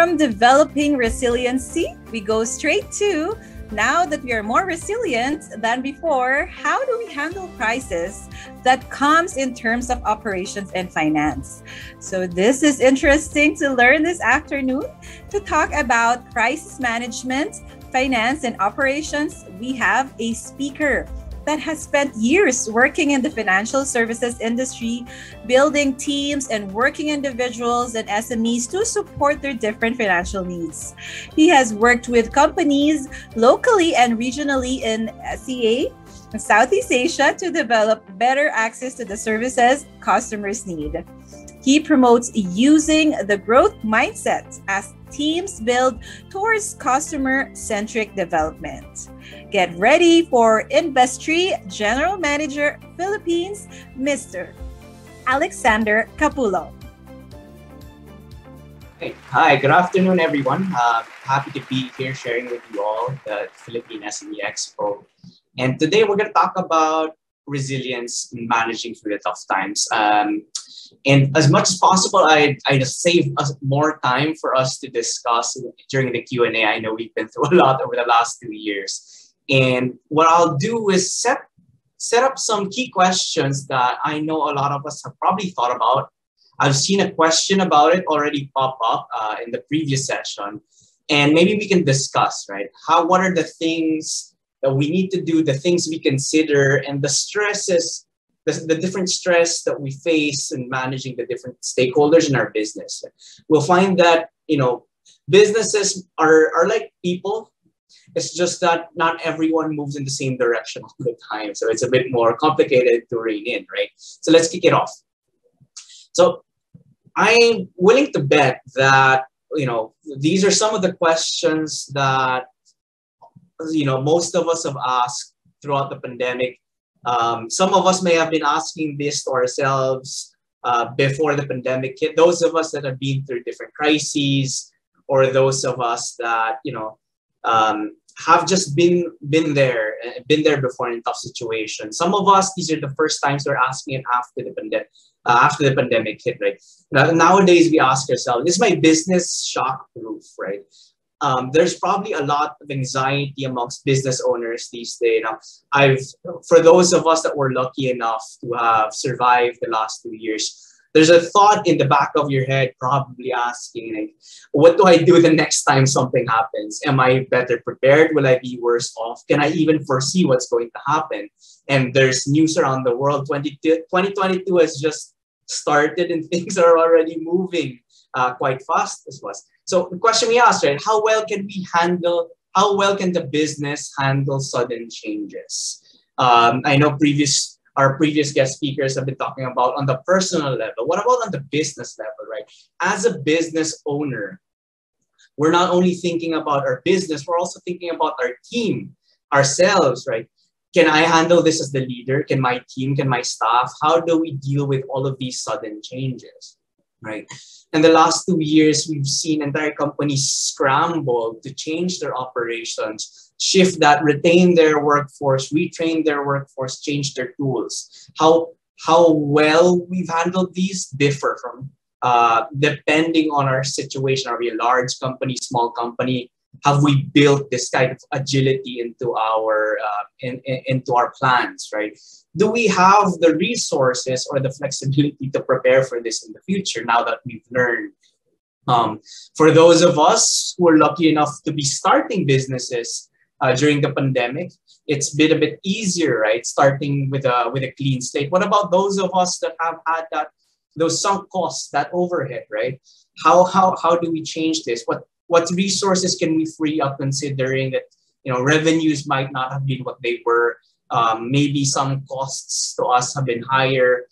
From developing resiliency, we go straight to, now that we are more resilient than before, how do we handle crisis that comes in terms of operations and finance? So this is interesting to learn this afternoon. To talk about crisis management, finance, and operations, we have a speaker that has spent years working in the financial services industry, building teams and working individuals and SMEs to support their different financial needs. He has worked with companies locally and regionally in SEA, Southeast Asia, to develop better access to the services customers need. He promotes using the growth mindset as teams build towards customer-centric development. Get ready for Investree General Manager, Philippines, Mr. Alexander Capulong. Hi, good afternoon, everyone. Happy to be here sharing with you all the Philippine SME Expo. And today we're going to talk about resilience in managing through the tough times. And as much as possible, I just save us more time for us to discuss during the Q&A. I know we've been through a lot over the last 2 years. And what I'll do is set up some key questions that I know a lot of us have probably thought about. I've seen a question about it already pop up in the previous session. And maybe we can discuss, right? What are the things that we need to do, the things we consider, and the stresses, the different stress that we face in managing the different stakeholders in our business. We'll find that, businesses are like people. It's just that not everyone moves in the same direction all the time. So it's a bit more complicated to rein in, right? So let's kick it off. So I'm willing to bet that, these are some of the questions that, most of us have asked throughout the pandemic. Some of us may have been asking this to ourselves before the pandemic hit. Those of us that have been through different crises, or those of us that have just been there before in tough situations. Some of us, these are the first times we're asking it after the pandemic hit, right? Nowadays we ask ourselves, is my business shock-proof, right? There's probably a lot of anxiety amongst business owners these days. For those of us that were lucky enough to have survived the last 2 years, there's a thought in the back of your head probably asking, like, what do I do the next time something happens? Am I better prepared? Will I be worse off? Can I even foresee what's going to happen? And there's news around the world. 2022 has just started and things are already moving quite fast as well. So the question we asked, right, how well can the business handle sudden changes? I know our previous guest speakers have been talking about on the personal level. What about on the business level, right? As a business owner, we're not only thinking about our business, we're also thinking about our team, ourselves, right? Can I handle this as the leader? Can my team, can my staff? How do we deal with all of these sudden changes, right? In the last 2 years, we've seen entire companies scramble to change their operations, shift that, retain their workforce, retrain their workforce, change their tools. How well we've handled these differ from depending on our situation. Are we a large company, small company? Have we built this kind of agility into our plans, right? Do we have the resources or the flexibility to prepare for this in the future now that we've learned? For those of us who are lucky enough to be starting businesses during the pandemic, it's been a bit easier, right? Starting with a clean slate. What about those of us that have had those sunk costs, that overhead, right? How do we change this? What resources can we free up, considering that revenues might not have been what they were? Maybe some costs to us have been higher.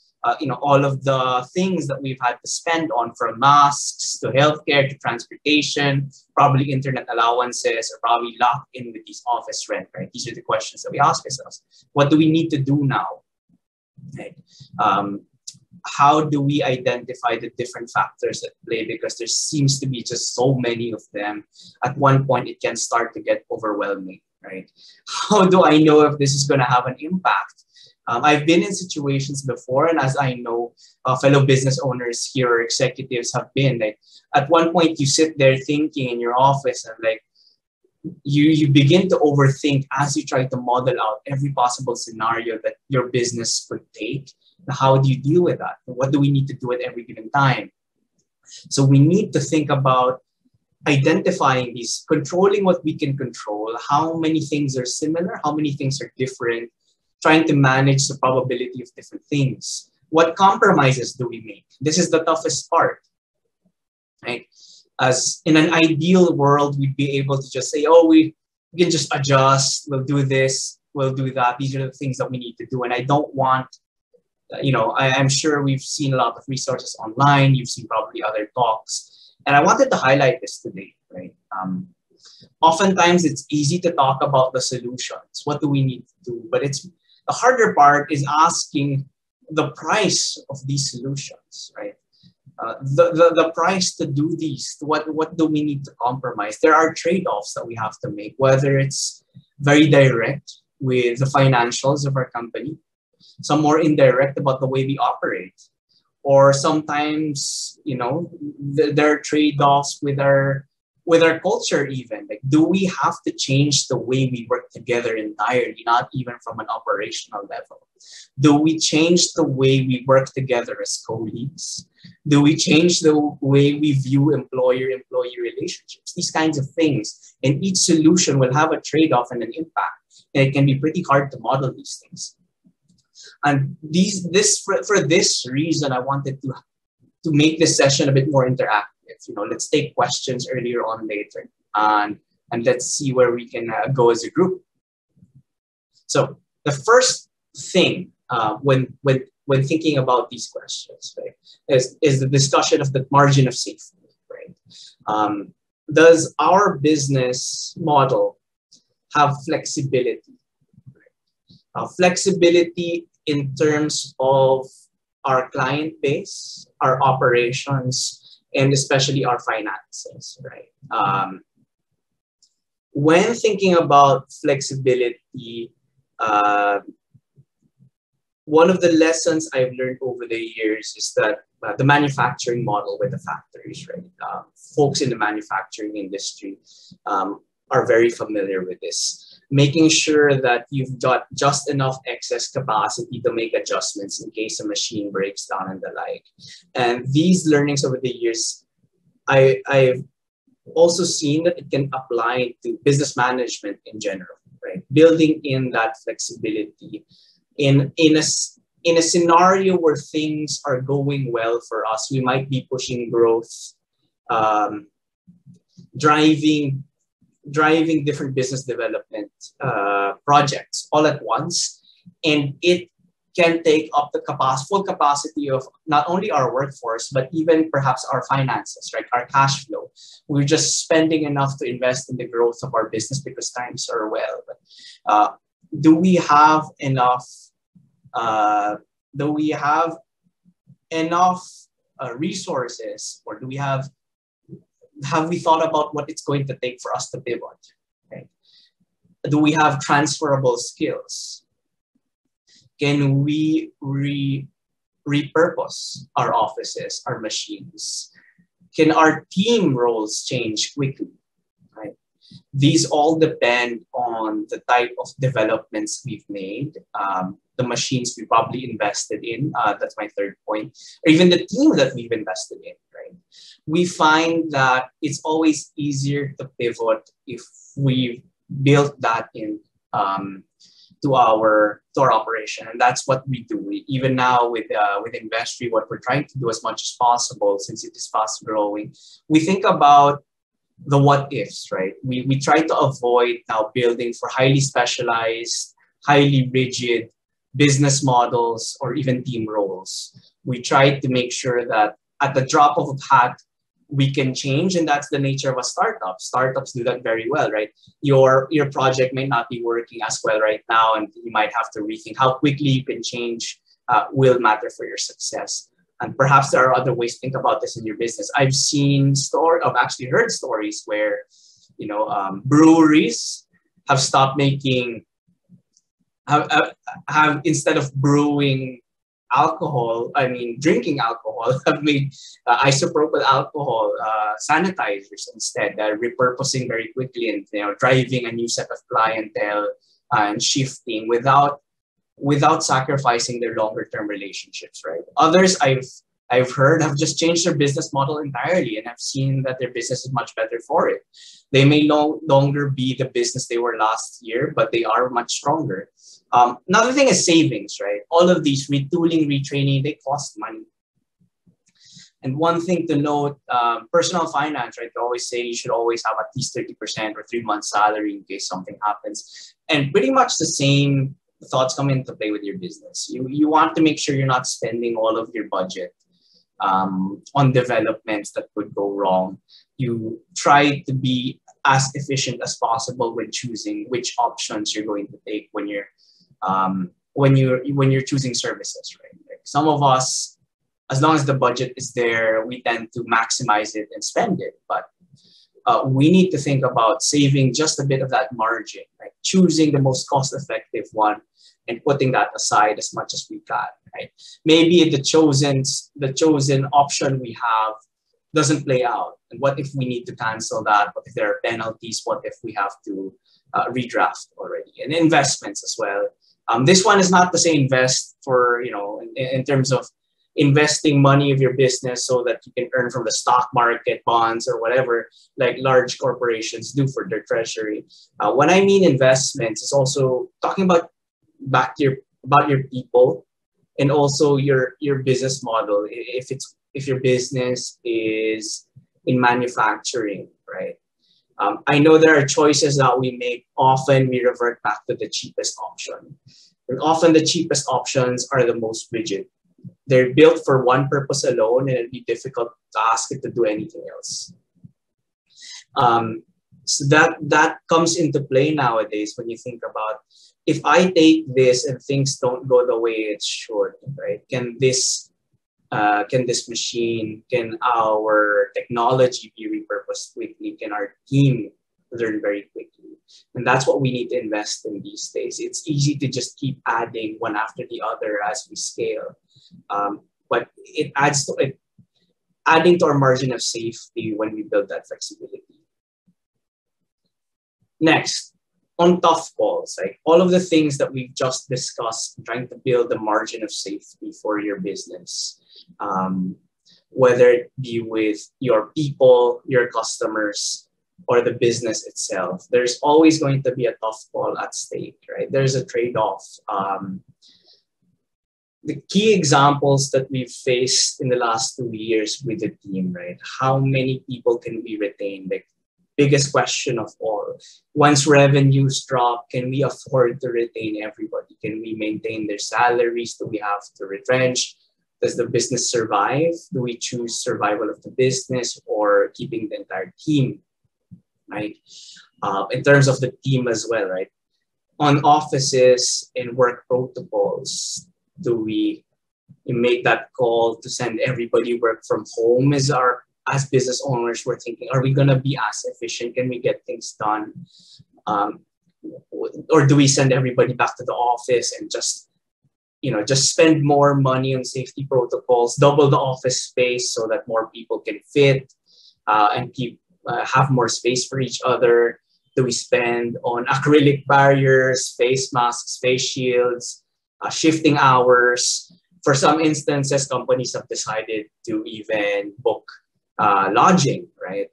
All of the things that we've had to spend on, from masks to healthcare to transportation, probably internet allowances, are probably locked in with these office rent, right? These are the questions that we ask ourselves. What do we need to do now? Right? How do we identify the different factors at play? Because there seems to be just so many of them. At one point, it can start to get overwhelming, right? How do I know if this is going to have an impact? I've been in situations before, and as I know, fellow business owners here or executives have been, like, at one point you sit there thinking in your office and like you begin to overthink as you try to model out every possible scenario that your business could take. How do you deal with that? What do we need to do at every given time? So we need to think about identifying these, controlling what we can control, how many things are similar, how many things are different, trying to manage the probability of different things. What compromises do we make? This is the toughest part, right? As in an ideal world, we'd be able to just say, oh, we can just adjust, we'll do this, we'll do that. These are the things that we need to do. And I don't want, I'm sure we've seen a lot of resources online, you've seen probably other talks. And I wanted to highlight this today, right? Oftentimes it's easy to talk about the solutions. What do we need to do? But the harder part is asking the price of these solutions, right? The price to do these, what do we need to compromise? There are trade-offs that we have to make, whether it's very direct with the financials of our company, some more indirect about the way we operate, or sometimes, there are trade-offs with our culture even. Like, do we have to change the way we work together entirely, not even from an operational level? Do we change the way we work together as colleagues? Do we change the way we view employer-employee relationships? These kinds of things. And each solution will have a trade-off and an impact. And it can be pretty hard to model these things. And for this reason, I wanted to make this session a bit more interactive. Let's take questions earlier on later, and let's see where we can go as a group. So the first thing when thinking about these questions, right, is the discussion of the margin of safety, right? Does our business model have flexibility? Right? Flexibility in terms of our client base, our operations, and especially our finances, right? When thinking about flexibility, one of the lessons I've learned over the years is that the manufacturing model with the factories, right? Folks in the manufacturing industry are very familiar with this. Making sure that you've got just enough excess capacity to make adjustments in case a machine breaks down and the like. And these learnings over the years, I've also seen that it can apply to business management in general, right? Building in that flexibility in a scenario where things are going well for us, we might be pushing growth, driving different business development projects all at once, and it can take up the full capacity of not only our workforce, but even perhaps our finances, right? Our cash flow. We're just spending enough to invest in the growth of our business because times are well. But do we have enough? Do we have enough resources, or have we thought about what it's going to take for us to pivot? Right? Do we have transferable skills? Can we repurpose our offices, our machines? Can our team roles change quickly? Right? These all depend on the type of developments we've made, the machines we probably invested in, that's my third point, or even the team that we've invested in, right? We find that it's always easier to pivot if we've built that in to our operation, and that's what we do. Even now with Investree, what we're trying to do as much as possible, since it is fast growing, we think about the what ifs, right? We try to avoid now building for highly specialized, highly rigid business models or even team roles. We try to make sure that at the drop of a hat, we can change, and that's the nature of a startup. Startups do that very well, right? Your project may not be working as well right now, and you might have to rethink how quickly you can change will matter for your success. And perhaps there are other ways to think about this in your business. I've actually heard stories where, breweries have stopped making have instead of brewing alcohol, drinking alcohol, have made isopropyl alcohol sanitizers instead, repurposing very quickly and driving a new set of clientele and shifting without sacrificing their longer term relationships, right? Others I've heard have just changed their business model entirely, and I've seen that their business is much better for it. They may no longer be the business they were last year, but they are much stronger. Another thing is savings, right? All of these retooling, retraining, they cost money. And one thing to note, personal finance, right? They always say you should always have at least 30% or 3 months salary in case something happens. And pretty much the same thoughts come into play with your business. You want to make sure you're not spending all of your budget on developments that could go wrong. You try to be as efficient as possible with choosing which options you're going to take when you're choosing services, right? Like some of us, as long as the budget is there, we tend to maximize it and spend it. But we need to think about saving just a bit of that margin, right? Choosing the most cost-effective one and putting that aside as much as we can, right? Maybe the chosen option we have doesn't play out. And what if we need to cancel that? What if there are penalties? What if we have to redraft already? And investments as well. This one is not to say invest for, in terms of investing money of your business so that you can earn from the stock market, bonds, or whatever, like large corporations do for their treasury. When I mean investments, it's also talking about about your people and also your business model. If your business is in manufacturing, right? I know there are choices that we make. Often we revert back to the cheapest option. And often the cheapest options are the most rigid. They're built for one purpose alone, and it'd be difficult to ask it to do anything else. So that comes into play nowadays when you think about, if I take this and things don't go the way it should, right? Can this machine, can our technology be repurposed quickly? Can our team learn very quickly? And that's what we need to invest in these days. It's easy to just keep adding one after the other as we scale. But it adds to it, adding to our margin of safety when we build that flexibility. Next, on tough calls, like all of the things that we've just discussed, trying to build the margin of safety for your business, whether it be with your people, your customers, or the business itself, there's always going to be a tough call at stake, right? There's a trade-off. The key examples that we've faced in the last 2 years with the team, right? How many people can we retain? Like, biggest question of all. Once revenues drop, can we afford to retain everybody? Can we maintain their salaries? Do we have to retrench? Does the business survive? Do we choose survival of the business or keeping the entire team, right? In terms of the team as well, right? On offices and work protocols, do we make that call to send everybody work from home? As business owners, we're thinking, are we going to be as efficient? Can we get things done? Or do we send everybody back to the office and just spend more money on safety protocols, double the office space so that more people can fit and have more space for each other? Do we spend on acrylic barriers, face masks, face shields, shifting hours? For some instances, companies have decided to even book lodging, right?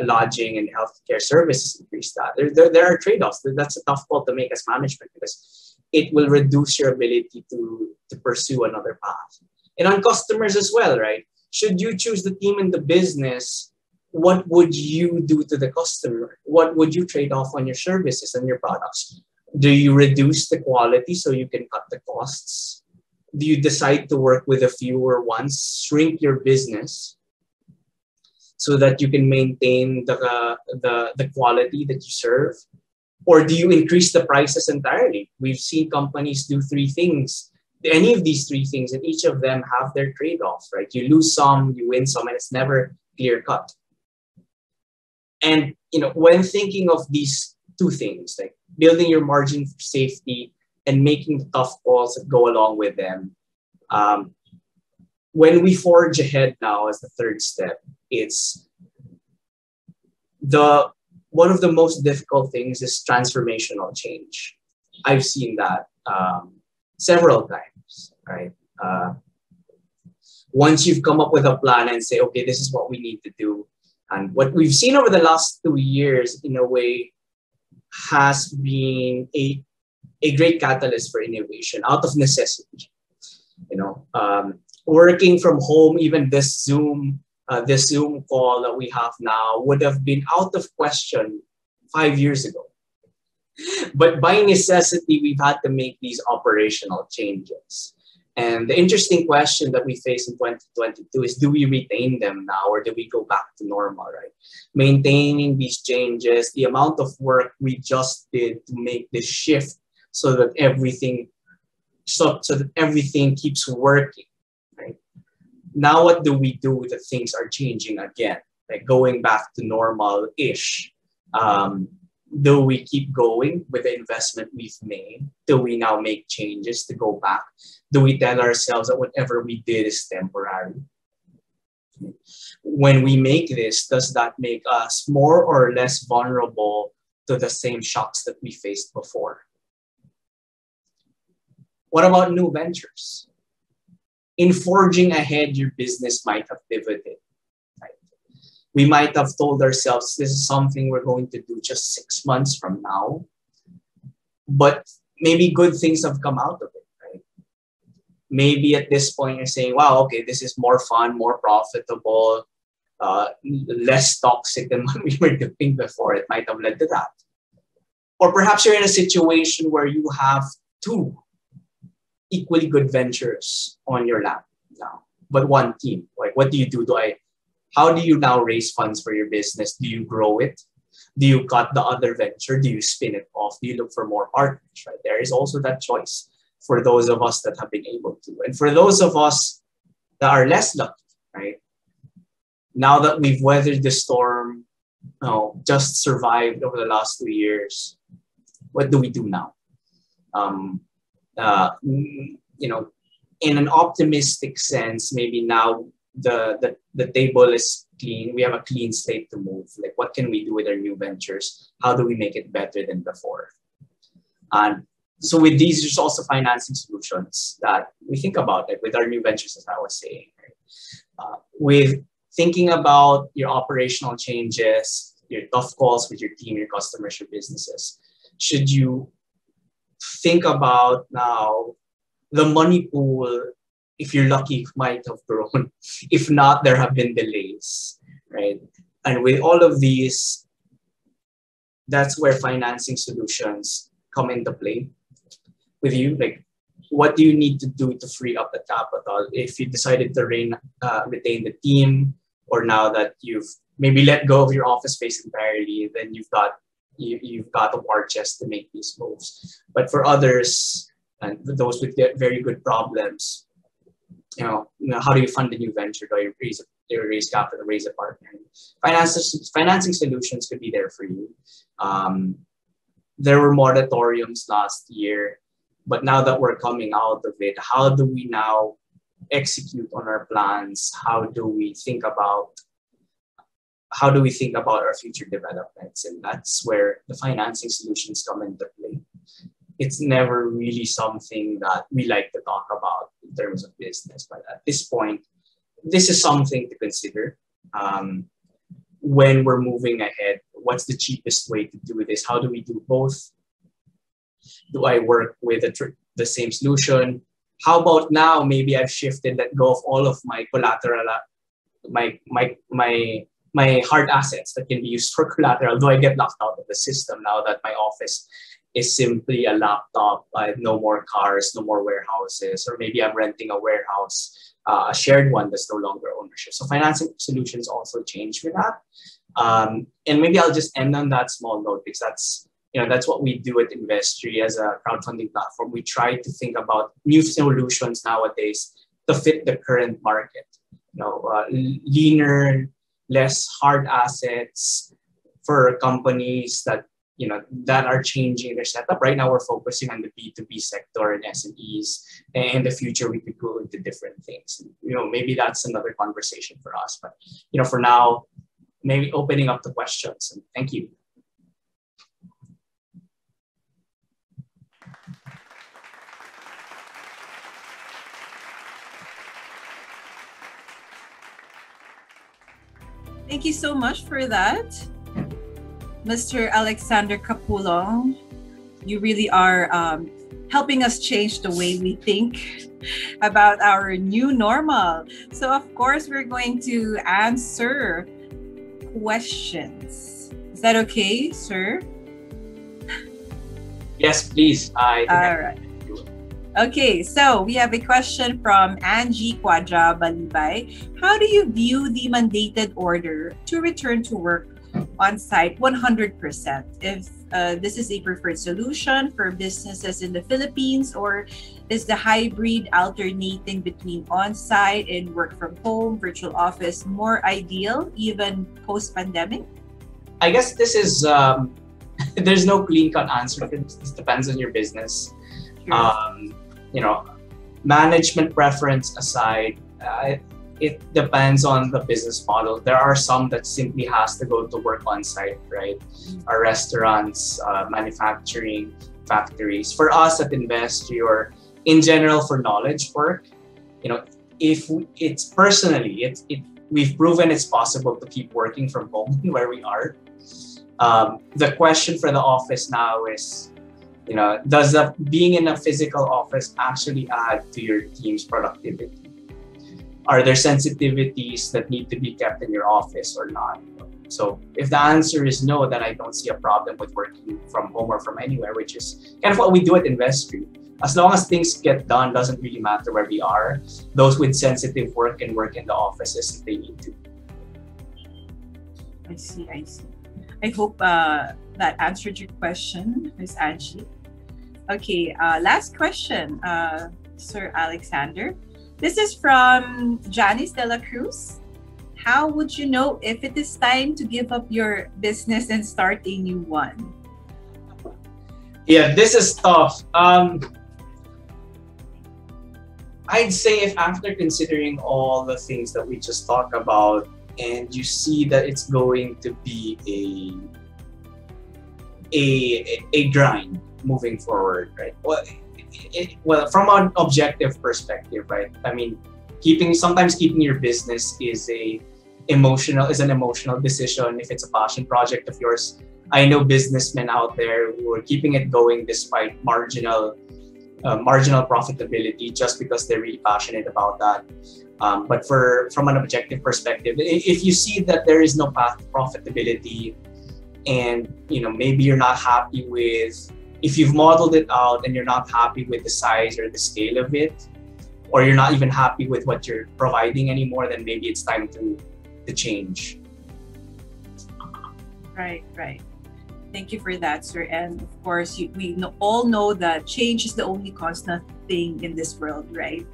Lodging and healthcare services, increase that. There are trade-offs. That's a tough call to make as management because it will reduce your ability to pursue another path. And on customers as well, right? Should you choose the team and the business, what would you do to the customer? What would you trade off on your services and your products? Do you reduce the quality so you can cut the costs? Do you decide to work with a fewer ones, shrink your business so that you can maintain the quality that you serve? Or do you increase the prices entirely? We've seen companies do 3 things, any of these 3 things, and each of them have their trade-off, right? You lose some, you win some, and it's never clear cut. And when thinking of these 2 things, like building your margin for safety and making the tough calls that go along with them. When we forge ahead now as the third step, it's one of the most difficult things is transformational change. I've seen that several times, right? Once you've come up with a plan and say, okay, this is what we need to do. And what we've seen over the last 2 years, in a way, has been a great catalyst for innovation out of necessity. Working from home, even this Zoom call that we have now would have been out of question 5 years ago. But by necessity, we've had to make these operational changes. And the interesting question that we face in 2022 is, do we retain them now or do we go back to normal, right? Maintaining these changes, the amount of work we just did to make this shift so that everything keeps working, right? Now what do we do that things are changing again, like going back to normal-ish? Do we keep going with the investment we've made? Do we now make changes to go back? Do we tell ourselves that whatever we did is temporary? When we make this, does that make us more or less vulnerable to the same shocks that we faced before? What about new ventures? In forging ahead, your business might have pivoted. We might have told ourselves this is something we're going to do just 6 months from now, but maybe good things have come out of it, right? Maybe at this point you're saying, wow, okay, this is more fun, more profitable, less toxic than what we were doing before. It might have led to that. Or perhaps you're in a situation where you have 2 equally good ventures on your lap now, but one team. Like, what do you do? How do you now raise funds for your business? Do you grow it? Do you cut the other venture? Do you spin it off? Do you look for more partners, right? There is also that choice for those of us that have been able to. And for those of us that are less lucky, right? Now that we've weathered the storm, just survived over the last 2 years, what do we do now? In an optimistic sense, maybe now the table is clean. We have a clean slate to move. Like, what can we do with our new ventures? How do we make it better than before? And so with these, there's also financing solutions that we think about, like with our new ventures, as I was saying. Right? With thinking about your operational changes, your tough calls with your team, your customers, your businesses, should you think about now the money pool? If you're lucky, might have grown. If not, there have been delays, right? And with all of these, that's where financing solutions come into play with you. Like, what do you need to do to free up the capital? If you decided to retain the team, or now that you've maybe let go of your office space entirely, then you've got a war chest to make these moves. But for others, and those with very good problems, how do you fund a new venture? Do you raise capital, raise a partner? Financing solutions could be there for you. There were moratoriums last year, but now that we're coming out of it, how do we now execute on our plans? How do we think about our future developments? And that's where the financing solutions come into play. It's never really something that we like to talk about in terms of business, but at this point, this is something to consider. When we're moving ahead, what's the cheapest way to do this? How do we do both? Do I work with the same solution? How about now, maybe I've shifted, let go of all of my collateral, my hard assets that can be used for collateral. Do I get locked out of the system now that my office is simply a laptop, no more cars, no more warehouses, or maybe I'm renting a warehouse, a shared one that's no longer ownership. So financing solutions also change with that. And maybe I'll just end on that small note, because that's what we do at Investree as a crowdfunding platform. We try to think about new solutions nowadays to fit the current market. Leaner, less hard assets for companies that that are changing their setup. Right now, we're focusing on the B2B sector and SMEs. And in the future, we could go into different things. Maybe that's another conversation for us. But, for now, maybe opening up the questions. And thank you. Thank you so much for that, Mr. Alexander Capulong. You really are helping us change the way we think about our new normal. So of course, we're going to answer questions. Is that okay, sir? Yes, please. All right. Okay, so we have a question from Angie Quadra Balibay. How do you view the mandated order to return to work on site 100%? If this is a preferred solution for businesses in the Philippines, or is the hybrid alternating between on-site and work from home, virtual office more ideal, even post-pandemic? I guess this is, there's no clean-cut answer. This depends on your business. Sure. Management preference aside, it depends on the business model. There are some that simply has to go to work on site, right? Our restaurants, manufacturing factories. For us at Investree, or in general for knowledge work, if it's personally, we've proven it's possible to keep working from home where we are. The question for the office now is, does being in a physical office actually add to your team's productivity? Are there sensitivities that need to be kept in your office or not? So if the answer is no, then I don't see a problem with working from home or from anywhere, which is kind of what we do at Investree. As long as things get done, doesn't really matter where we are. Those with sensitive work can work in the offices if they need to. I see. I hope that answered your question, Ms. Angie. Okay, last question, Sir Alexander. This is from Janice De La Cruz. How would you know if it is time to give up your business and start a new one? Yeah, this is tough. I'd say if after considering all the things that we just talked about, and you see that it's going to be a grind moving forward, right? Well, from an objective perspective, right? I mean, sometimes keeping your business is an emotional decision. If it's a passion project of yours, I know businessmen out there who are keeping it going despite marginal profitability, just because they're really passionate about that. But from an objective perspective, if you see that there is no path to profitability, and maybe you're not happy with, if you've modeled it out and you're not happy with the size or the scale of it, or you're not even happy with what you're providing anymore, then maybe it's time to change. Right. Thank you for that, sir. And of course, we all know that change is the only constant thing in this world, right?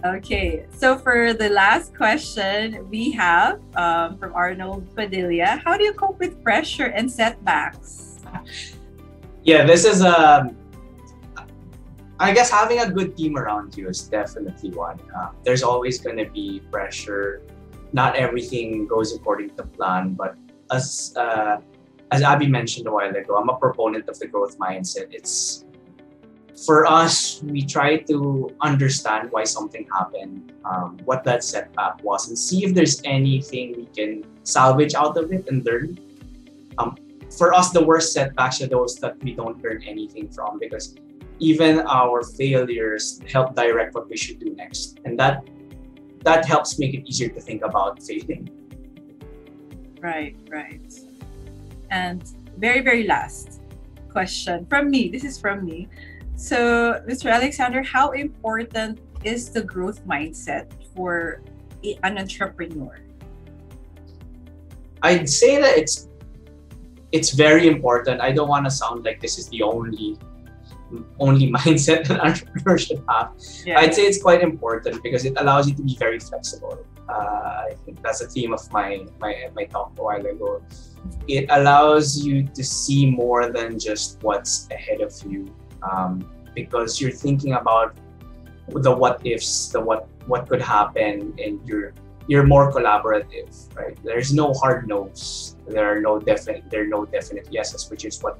Okay, so for the last question we have from Arnold Padilla. How do you cope with pressure and setbacks? Yeah, this is I guess having a good team around you is definitely one. There's always going to be pressure. Not everything goes according to plan, but as Abby mentioned a while ago, I'm a proponent of the growth mindset. It's for us, we try to understand why something happened, what that setback was, and see if there's anything we can salvage out of it and learn. For us, the worst setbacks are those that we don't learn anything from, because even our failures help direct what we should do next. And that helps make it easier to think about failing. Right. And very, very last question from me. This is from me. So, Mr. Alexander, how important is the growth mindset for an entrepreneur? I'd say that it's very important. I don't want to sound like this is the only mindset that entrepreneurs should have. Yeah. I'd say it's quite important because it allows you to be very flexible. I think that's a theme of my talk a while ago. It allows you to see more than just what's ahead of you, because you're thinking about the what ifs, the what could happen, and you're more collaborative, right? There's no hard no's. There are no definite yeses, which is what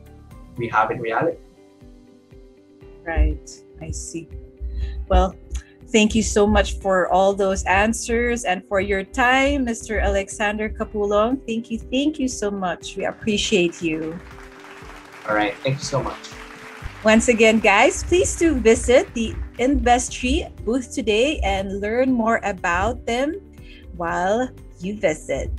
we have in reality. Right. I see. Well, thank you so much for all those answers and for your time, Mr. Alexander Capulong. Thank you so much. We appreciate you. All right. Thank you so much. Once again, guys, please do visit the Investree booth today and learn more about them while you visit.